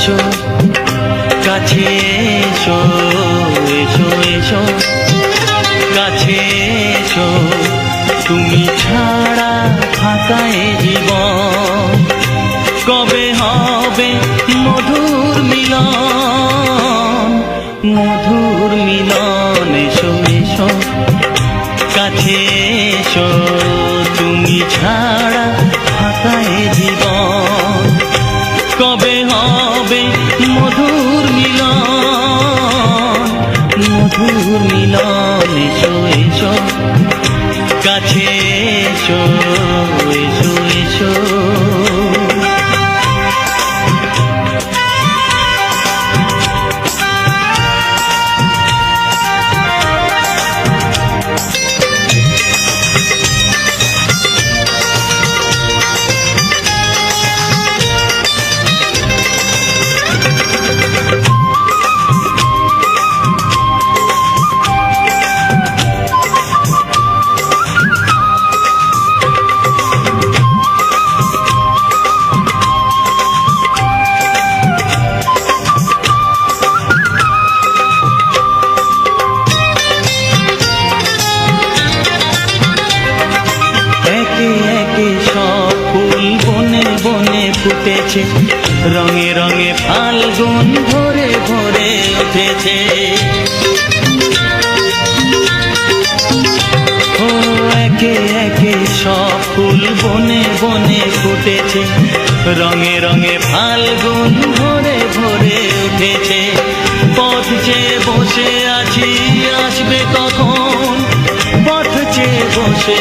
এসো, কাছে এসো, এসো এসো, কাছে এসো, তুমি ছাড়া ফাঁকা এ জীবন। কবে হবে মধুর মিলন, মধুর মিলন। এসো এসো, কাছে এসো, তুমি ছাড়া ফাঁকা এ জীবন। কবে হবে মধুর মিলন, মধুর মিলন। এসো এসো, কাছে এসো, এসো এসো। ফুটেছে রঙে রঙে ফাল্গুন ভরে ভরে উঠেছে। ও একে একে সব ফুল বনে বনে ফুটেছে, রঙে রঙে ফাল্গুন ভরে ভরে উঠেছে। পথ চেয়ে বসে আছি, আসবে কখন? পথ চেয়ে বসে